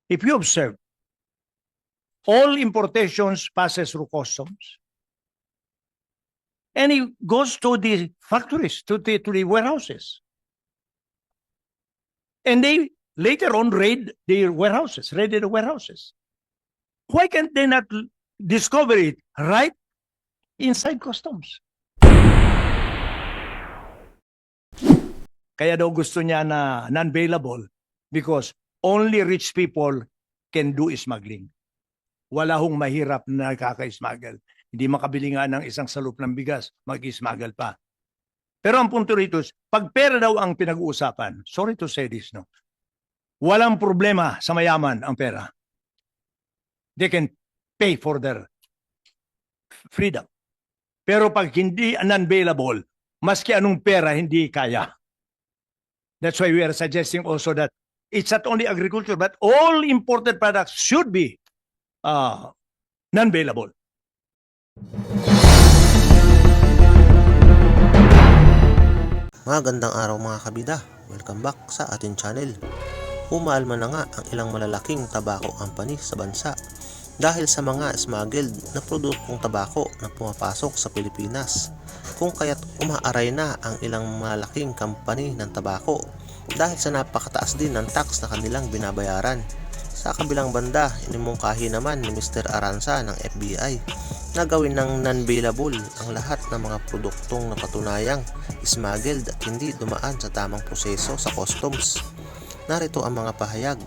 if you observe, all importations passes through customs, and it goes to the factories, to the warehouses. And they later on raided the warehouses. Why can't they not discover it right inside customs? Kaya daw gusto niya na non-bailable because only rich people can do smuggling. Wala hong mahirap na kaka-smuggle. Hindi makabili nga ng isang salup ng bigas, mag-smuggle pa. Pero ang punto rito is, pag pera daw ang pinag-uusapan, sorry to say this, no? Walang problema sa mayaman ang pera. They can pay for their freedom. Pero pag hindi non-bailable, maski anong pera, hindi kaya. That's why we are suggesting also that it's not only agriculture, but all imported products should be non-bailable. Magandang araw mga kabida. Welcome back sa ating channel. Umaalma na nga ang ilang malalaking tobacco company sa bansa dahil sa mga smuggled na produktong tabako na pumapasok sa Pilipinas. Kung kaya't umaaray na ang ilang malaking company ng tabako dahil sa napakataas din ng tax na kanilang binabayaran. Sa kabilang banda, inimungkahi naman ni Mr. Aranza ng FBI na gawin ng non-bailable ang lahat ng mga produktong napatunayang smuggled at hindi dumaan sa tamang proseso sa customs. Narito ang mga pahayag.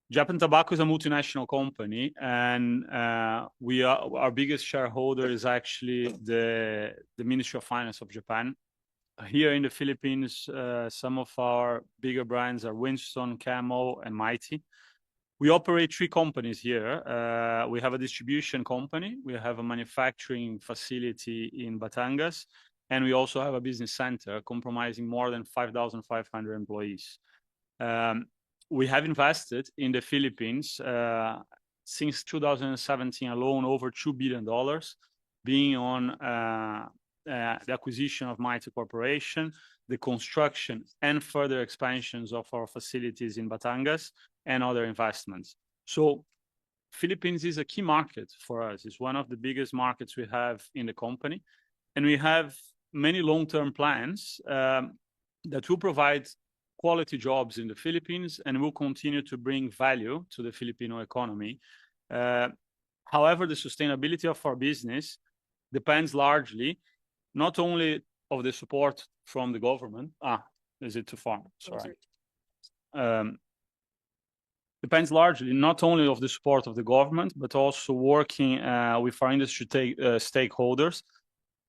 Japan Tobacco is a multinational company, and our biggest shareholder is actually the Ministry of Finance of Japan. Here in the Philippines, some of our bigger brands are Winston, Camel, and Mighty. We operate three companies here. We have a distribution company, we have a manufacturing facility in Batangas, and we also have a business center comprising more than 5,500 employees. We have invested in the Philippines since 2017 alone over $2 billion, being on the acquisition of Mighty Corporation, the construction and further expansions of our facilities in Batangas, and other investments. So Philippines is a key market for us. It's one of the biggest markets we have in the company, and we have many long-term plans that will provide quality jobs in the Philippines and will continue to bring value to the Filipino economy. However, the sustainability of our business depends largely not only of the support from the government. Is it too far? Sorry. Depends largely not only of the support of the government, but also working with our industry stakeholders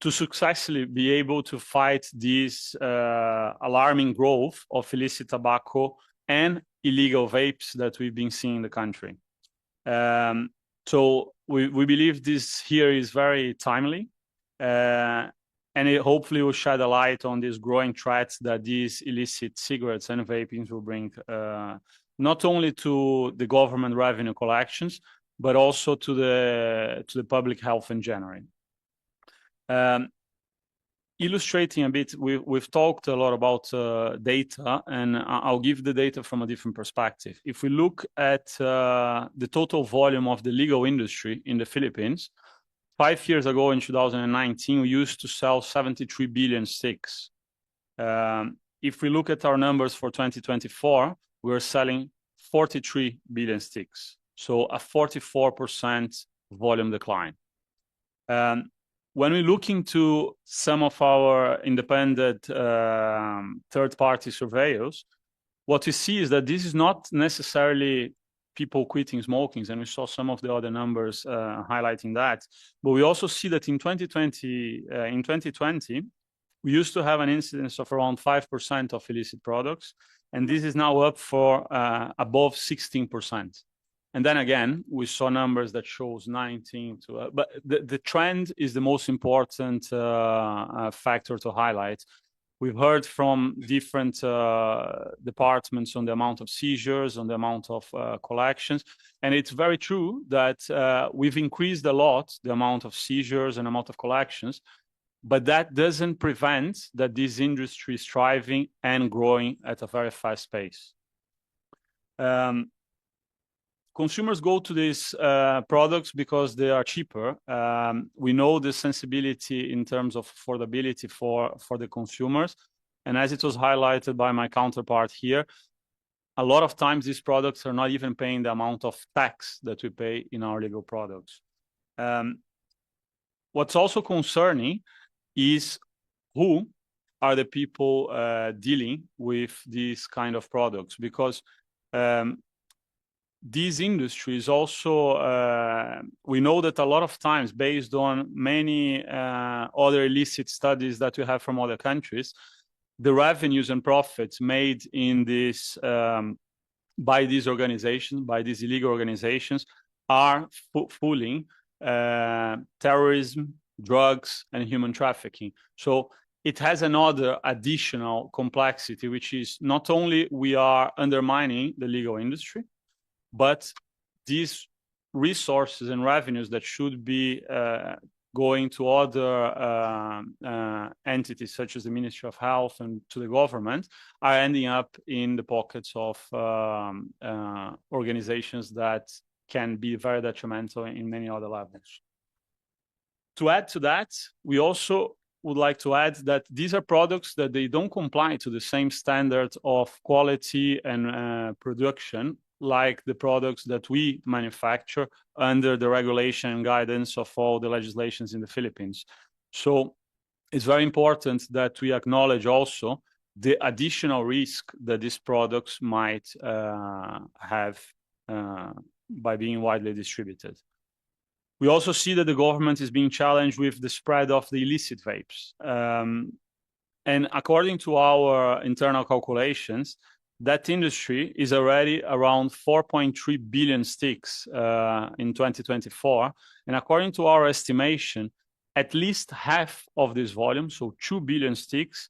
to successfully be able to fight this alarming growth of illicit tobacco and illegal vapes that we've been seeing in the country. So we believe this here is very timely, and it hopefully will shed a light on these growing threats that these illicit cigarettes and vapings will bring, not only to the government revenue collections, but also to the public health in general. Illustrating a bit, we've talked a lot about data, and I'll give the data from a different perspective. If we look at the total volume of the legal industry in the Philippines, 5 years ago in 2019, we used to sell 73 billion sticks. If we look at our numbers for 2024, we're selling 43 billion sticks, so a 44% volume decline. When we look into some of our independent third-party surveys, what we see is that this is not necessarily people quitting smoking, and we saw some of the other numbers highlighting that. But we also see that in 2020, we used to have an incidence of around 5% of illicit products, and this is now up for above 16%. And then again, we saw numbers that shows 19 to, but the trend is the most important factor to highlight. We've heard from different departments on the amount of seizures, on the amount of collections, and it's very true that we've increased a lot the amount of seizures and amount of collections, but that doesn't prevent that this industry is thriving and growing at a very fast pace. Consumers go to these products because they are cheaper. We know the sensibility in terms of affordability for the consumers. And as it was highlighted by my counterpart here, a lot of times these products are not even paying the amount of tax that we pay in our legal products. What's also concerning is who are the people dealing with these kind of products, because these industries also, we know that a lot of times, based on many other illicit studies that we have from other countries, the revenues and profits made in this by these organizations, by these illegal organizations, are fooling terrorism, drugs, and human trafficking. So it has another additional complexity, which is not only we are undermining the legal industry, but these resources and revenues that should be going to other entities such as the Ministry of Health and to the government are ending up in the pockets of organizations that can be very detrimental in many other levels. To add to that, we also would like to add that these are products that they don't comply to the same standard of quality and production like the products that we manufacture under the regulation and guidance of all the legislations in the Philippines. So it's very important that we acknowledge also the additional risk that these products might have by being widely distributed. We also see that the government is being challenged with the spread of the illicit vapes. And according to our internal calculations, that industry is already around 4.3 billion sticks in 2024. And according to our estimation, at least half of this volume, so 2 billion sticks,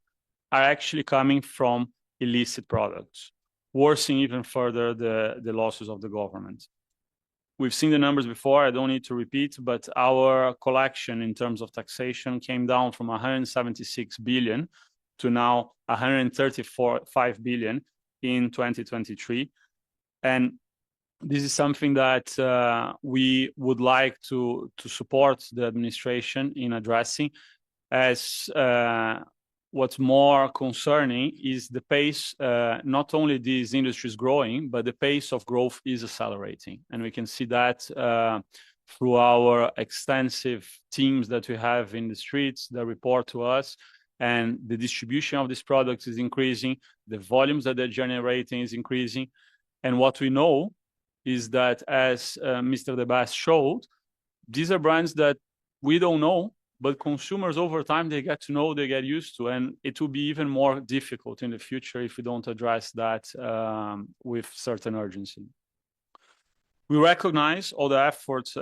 are actually coming from illicit products, worsening even further the losses of the government. We've seen the numbers before, I don't need to repeat, but our collection in terms of taxation came down from 176 billion to now 135 billion in 2023. And this is something that we would like to support the administration in addressing, as what's more concerning is the pace, not only these industries growing, but the pace of growth is accelerating. And we can see that through our extensive teams that we have in the streets that report to us, and the distribution of these products is increasing, the volumes that they're generating is increasing. And what we know is that, as Mr. Debas showed, these are brands that we don't know, but consumers over time, they get to know, they get used to, and it will be even more difficult in the future if we don't address that with certain urgency. We recognize all the efforts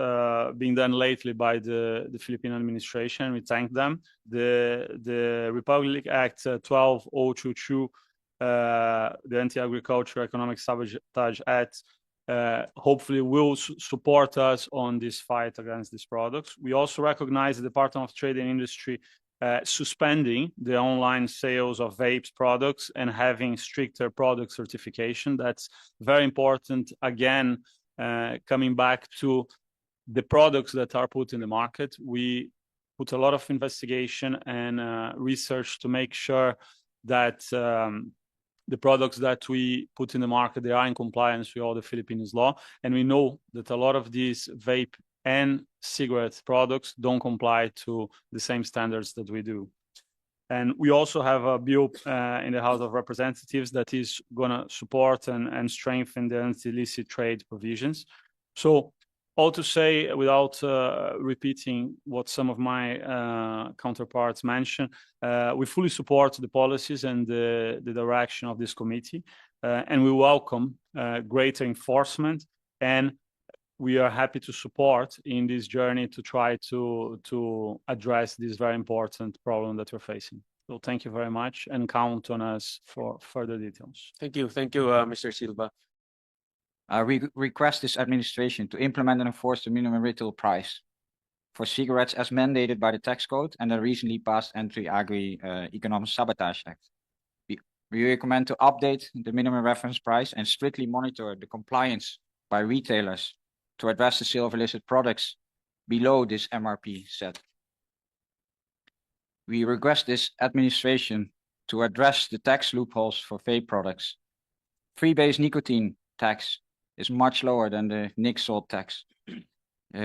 being done lately by the Philippine administration. We thank them. The Republic Act 12022, the Anti-Agriculture Economic Sabotage Act, hopefully will support us on this fight against these products. We also recognize the Department of Trade and Industry suspending the online sales of vapes products and having stricter product certification. That's very important. Again, coming back to the products that are put in the market, we put a lot of investigation and research to make sure that the products that we put in the market, they are in compliance with all the Philippines law. And we know that a lot of these vape and cigarette products don't comply to the same standards that we do. And we also have a bill in the House of Representatives that is going to support and strengthen the anti-illicit trade provisions. So all to say, without repeating what some of my counterparts mentioned, we fully support the policies and the direction of this committee, and we welcome greater enforcement, and we are happy to support in this journey to try to address this very important problem that we're facing. So thank you very much, and count on us for further details. Thank you, Mr. Silva. We request this administration to implement and enforce the minimum retail price for cigarettes as mandated by the tax code and the recently passed Anti-Agri-Economic Sabotage Act. We recommend to update the minimum reference price and strictly monitor the compliance by retailers to address the sale of illicit products below this MRP set. We request this administration to address the tax loopholes for vape products. Free-base nicotine tax is much lower than the nic salt tax.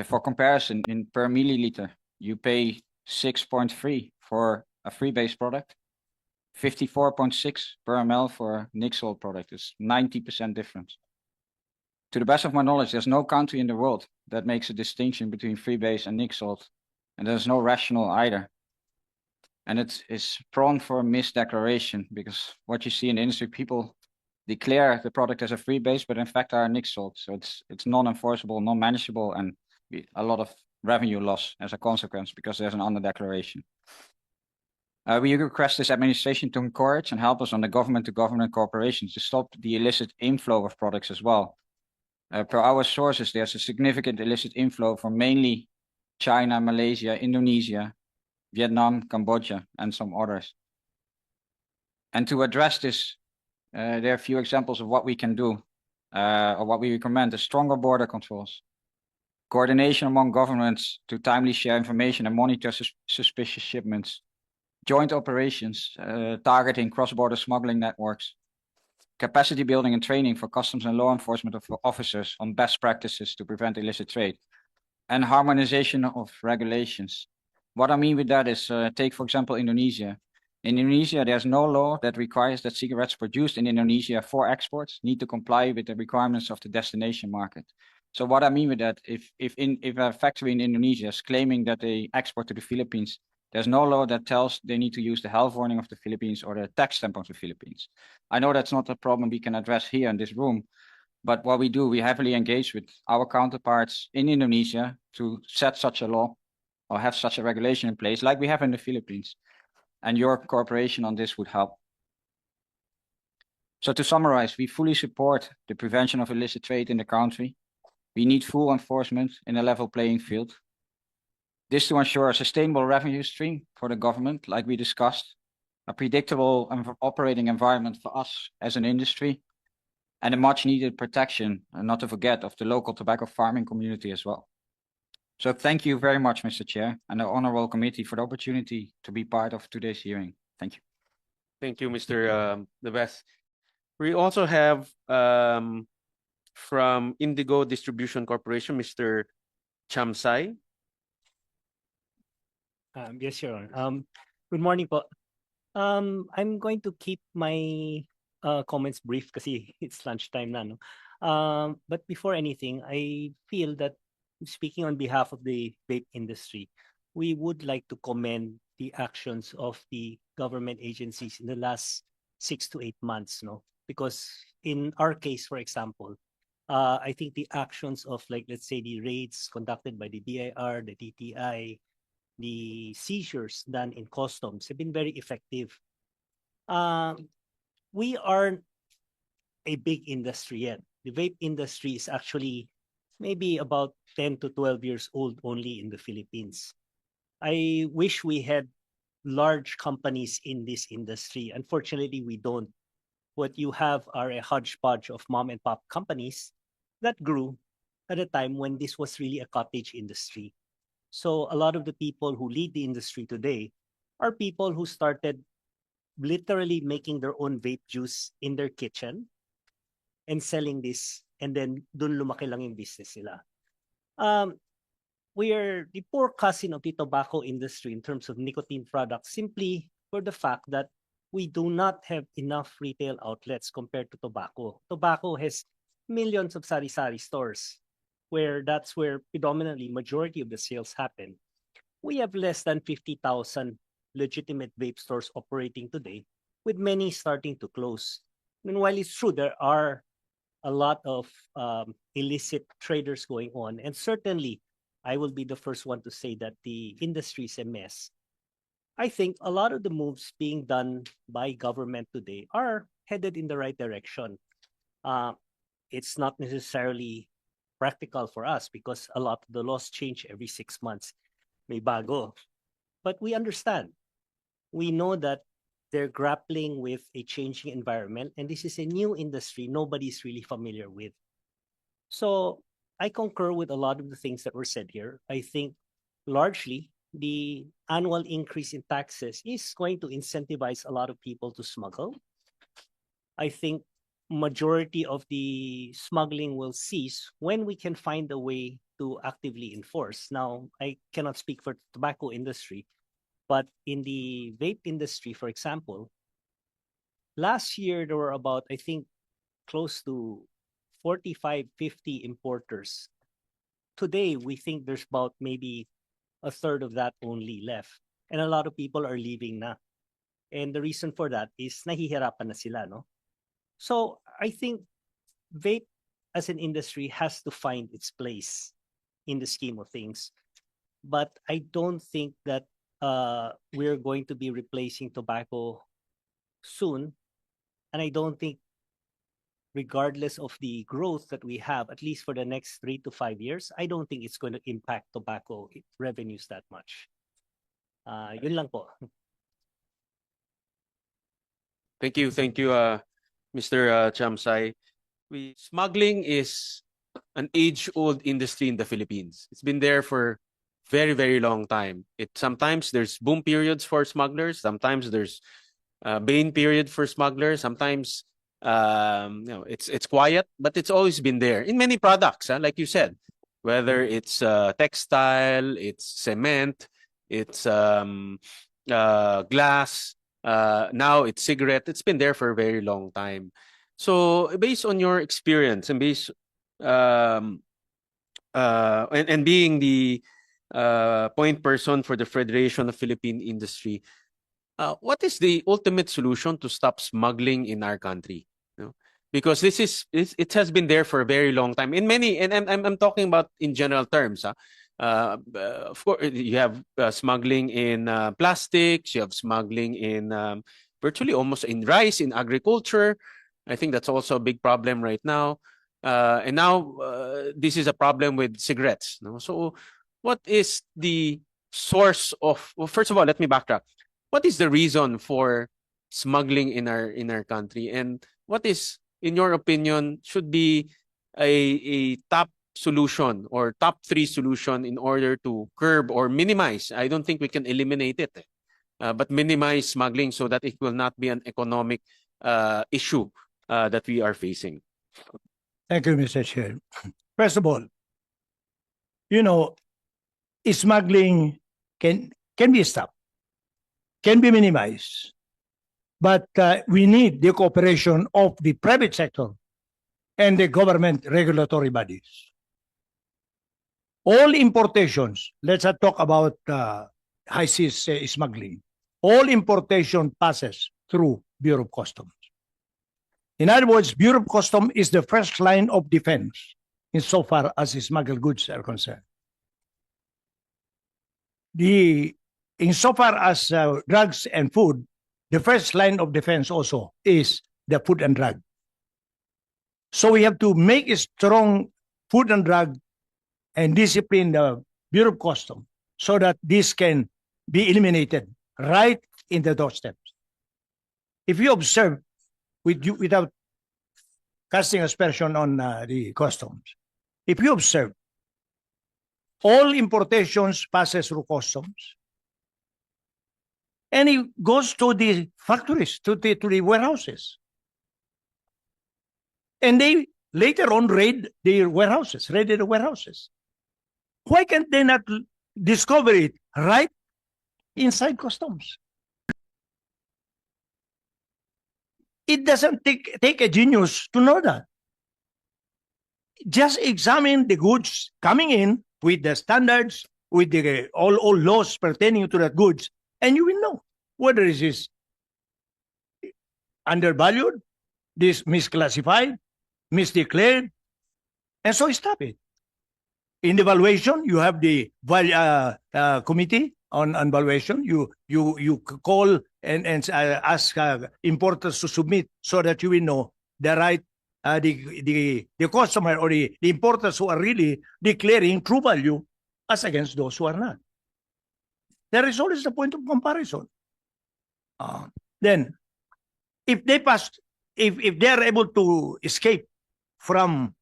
For comparison, in per milliliter, you pay 6.3 for a free-base product, 54.6 per ml for a nic salt product. It's 90% difference. To the best of my knowledge, there's no country in the world that makes a distinction between free-base and nic salt, and there's no rational either. And it's prone for misdeclaration, because what you see in the industry, people declare the product as a freebase, but in fact are nic salt. So it's non-enforceable, non-manageable, and a lot of revenue loss as a consequence because there's an under-declaration. We request this administration to encourage and help us on the government-to-government cooperation to stop the illicit inflow of products as well. Per our sources, there's a significant illicit inflow from mainly China, Malaysia, Indonesia, Vietnam, Cambodia, and some others. And to address this, there are a few examples of what we can do, or what we recommend: stronger border controls, coordination among governments to timely share information and monitor suspicious shipments, joint operations targeting cross-border smuggling networks, capacity building and training for customs and law enforcement officers on best practices to prevent illicit trade, and harmonization of regulations. What I mean with that is, take, for example, Indonesia. In Indonesia, there's no law that requires that cigarettes produced in Indonesia for exports need to comply with the requirements of the destination market. So what I mean with that, if a factory in Indonesia is claiming that they export to the Philippines, there's no law that tells they need to use the health warning of the Philippines or the tax stamp of the Philippines. I know that's not a problem we can address here in this room, but what we do, we heavily engage with our counterparts in Indonesia to set such a law or have such a regulation in place like we have in the Philippines. And your cooperation on this would help. So to summarize, we fully support the prevention of illicit trade in the country. We need full enforcement in a level playing field. This to ensure a sustainable revenue stream for the government, like we discussed, a predictable operating environment for us as an industry, and a much needed protection, and not to forget, of the local tobacco farming community as well. So thank you very much, Mr. Chair, and the Honorable Committee for the opportunity to be part of today's hearing. Thank you. Thank you, Mr. Deves. We also have from Indigo Distribution Corporation, Mr. Chamsai. Yes, Your Honor. Good morning po. I'm going to keep my comments brief kasi it's lunchtime na, no? But before anything, I feel that, speaking on behalf of the vape industry, we would like to commend the actions of the government agencies in the last 6 to 8 months, no? Because in our case, for example, I think the actions of, like, let's say, the raids conducted by the BIR, the DTI, the seizures done in customs have been very effective. We aren't a big industry yet. The vape industry is actually maybe about 10 to 12 years old only in the Philippines. I wish we had large companies in this industry. Unfortunately, we don't. What you have are a hodgepodge of mom and pop companies that grew at a time when this was really a cottage industry. So a lot of the people who lead the industry today are people who started literally making their own vape juice in their kitchen and selling this, and then dun lumaki lang yung business nila. We are the poor cousin of the tobacco industry in terms of nicotine products, simply for the fact that we do not have enough retail outlets compared to tobacco. Tobacco has millions of sari-sari stores, where that's where predominantly majority of the sales happen. We have less than 50,000 legitimate vape stores operating today, with many starting to close. And while it's true there are a lot of illicit traders going on, and certainly I will be the first one to say that the industry is a mess, I think a lot of the moves being done by government today are headed in the right direction. It's not necessarily practical for us because a lot of the laws change every 6 months. may bago. But we understand. We know that they're grappling with a changing environment, and this is a new industry nobody's really familiar with. So I concur with a lot of the things that were said here. I think largely the annual increase in taxes is going to incentivize a lot of people to smuggle. I think majority of the smuggling will cease when we can find a way to actively enforce. Now, I cannot speak for the tobacco industry, but in the vape industry, for example, last year there were about, I think, close to 45, 50 importers. Today, we think there's about maybe a third of that only left. And a lot of people are leaving na. And the reason for that is nahihirapan na sila, no? So I think vape as an industry has to find its place in the scheme of things. But I don't think that we're going to be replacing tobacco soon. And I don't think, regardless of the growth that we have, at least for the next 3 to 5 years, I don't think it's going to impact tobacco revenues that much. Yun lang po. Thank you, Mr. Chamsai. Smuggling is an age-old industry in the Philippines. It's been there for very, very long time. Sometimes there's boom periods for smugglers. Sometimes there's bane period for smugglers. Sometimes it's quiet, but it's always been there in many products. Like you said, whether it's textile, it's cement, it's glass. Now it's cigarette. It's been there for a very long time. So based on your experience and and being the point person for the Federation of Philippine Industry, what is the ultimate solution to stop smuggling in our country? You know? Because it has been there for a very long time. In many, and I'm talking about in general terms. Of course, you have smuggling in plastics. You have smuggling in virtually almost in rice, in agriculture. I think that's also a big problem right now. And now this is a problem with cigarettes. No? So what is the source of, well, first of all, let me backtrack. What is the reason for smuggling in our country? And what is, in your opinion, should be a top solution or top 3 solution in order to curb or minimize? I don't think we can eliminate it, but minimize smuggling so that it will not be an economic issue that we are facing. Thank you, Mr. Chair. First of all, smuggling can be stopped, can be minimized, but we need the cooperation of the private sector and the government regulatory bodies. All importations, let's not talk about high seas smuggling. All importation passes through Bureau of Customs. In other words, Bureau of Customs is the first line of defense insofar as smuggled goods are concerned. Insofar as drugs and food, the first line of defense also is the food and drug. So we have to make a strong food and drug and discipline the Bureau of Customs so that this can be eliminated right in the doorsteps. If you observe, without casting aspersion on the customs, if you observe, all importations passes through customs, and it goes to the factories, to the warehouses, and they later on raid the warehouses. Why can't they not discover it right inside customs? It doesn't take a genius to know that. Just examine the goods coming in with the standards, with the all laws pertaining to that goods, and you will know whether it is undervalued, this misclassified, misdeclared, and so stop it. In the valuation, you have the committee on valuation. You call and ask importers to submit so that you will know the right the customer or the importers who are really declaring true value as against those who are not. There is always the point of comparison. Then, if they if they are able to escape from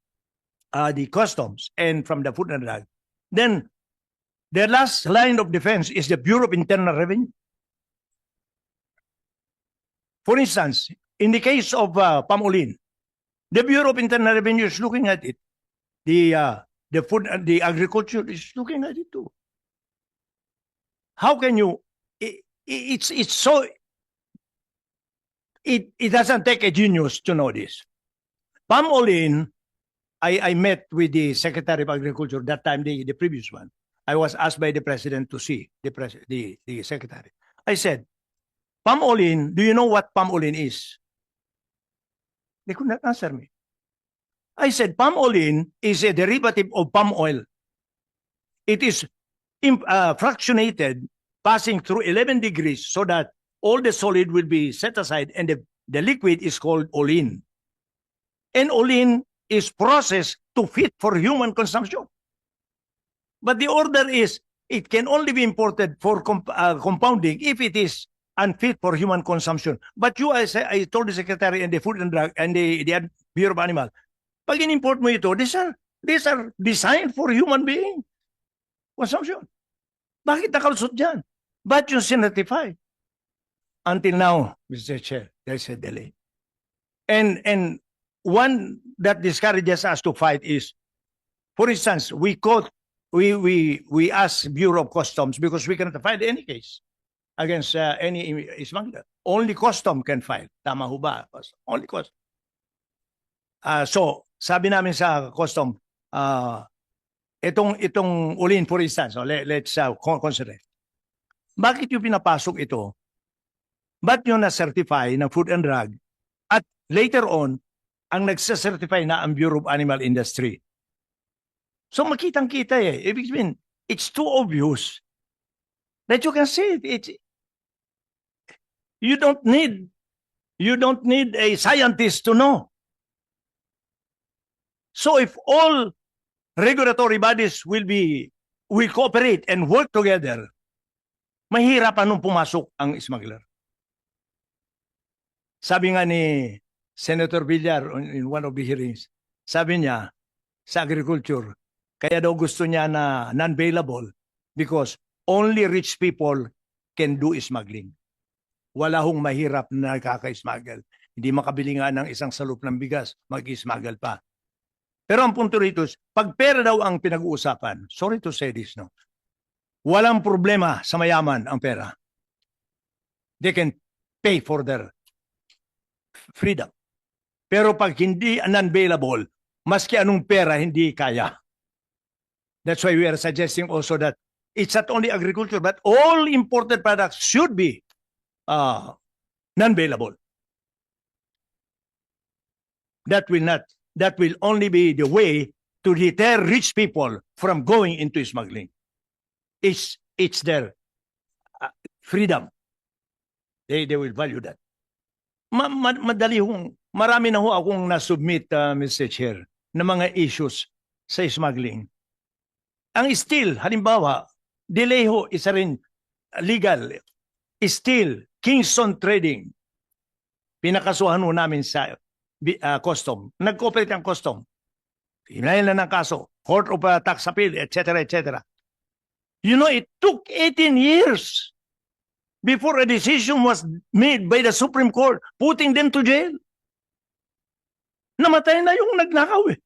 the customs and from the food and drug, then the last line of defense is the Bureau of Internal Revenue. For instance, in the case of palm oil, the Bureau of Internal Revenue is looking at it. The food and the agriculture is looking at it too. How can you? It's so. It doesn't take a genius to know this. Palm oil, I met with the Secretary of Agriculture that time, the previous one. I was asked by the president to see the secretary. I said, palm oil, do you know what palm oil is? They could not answer me. I said, palm oil is a derivative of palm oil. It is fractionated, passing through 11 degrees so that all the solid will be set aside and the liquid is called olein. And olein is processed to fit for human consumption. But the order is, it can only be imported for compounding if it is unfit for human consumption. But I told the Secretary and the Food and Drug and the Bureau of Animal, pag in-import mo ito, these are designed for human being consumption. Bakit nakalusot dyan? But yung certify. Until now, Mr. Chair, there's a delay. And one that discourages us to fight is, for instance, we ask Bureau of Customs because we cannot file any case against any smuggler. Only custom can file. Tama ho ba? Only custom. So, sabi namin sa custom, itong ulin, for instance, let's consider. Bakit yung pinapasok ito? Ba't yung na-certify ng Food and Drug? At later on, ang nagsacertify na ang Bureau of Animal Industry. So makitang-kita eh. Ibig sabihin, it's too obvious that you can see it. You don't need a scientist to know. So if all regulatory bodies will cooperate and work together, mahirap nung pumasok ang smuggler. Sabi nga ni Senator Villar in one of the hearings, sabi niya sa agriculture, kaya daw gusto niya na non-bailable because only rich people can do smuggling. Wala hong mahirap na nakaka-smuggle. Hindi makabili nga ng isang salup ng bigas, mag-smuggle pa. Pero ang punto rito is, pag pera daw ang pinag-uusapan, sorry to say this, no? Walang problema sa mayaman ang pera. They can pay for their freedom. Pero pag hindi non-bailable, maski anong pera, hindi kaya. That's why we are suggesting also that it's not only agriculture, but all imported products should be non-bailable. That will only be the way to deter rich people from going into smuggling. It's their freedom. They will value that. Madali hong, marami na ho akong nasubmit, Mr. Chair, na mga issues sa smuggling. Ang steel, halimbawa, delay ho, isa rin legal. Steel, Kingston Trading, pinakasuhan ho namin sa custom. Nag-cooperate ang custom. Hinayin na ng kaso, Court of Tax Appeal, etc., etc. You know, it took 18 years before a decision was made by the Supreme Court putting them to jail. Namatay na yung nagnakaw eh.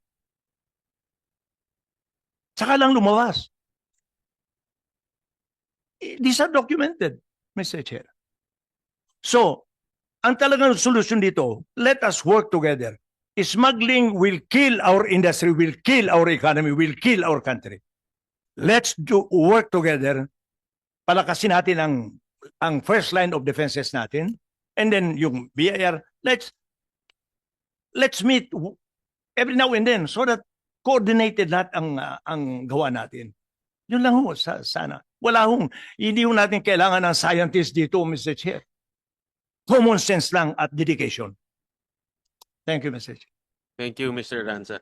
Saka lang lumawas. These are documented, Mr. Chair. So, ang talagang solusyon dito, let us work together. Smuggling will kill our industry, will kill our economy, will kill our country. Let's work together. Palakasin natin ang first line of defenses natin. And then yung BIR, let's meet every now and then so that coordinated lahat ang gawa natin. Yun lang ho, sana. Hindi ho natin kailangan ng scientist dito, Mr. Chair. Common sense lang at dedication. Thank you, Mr. Chair. Thank you, Mr. Ranza.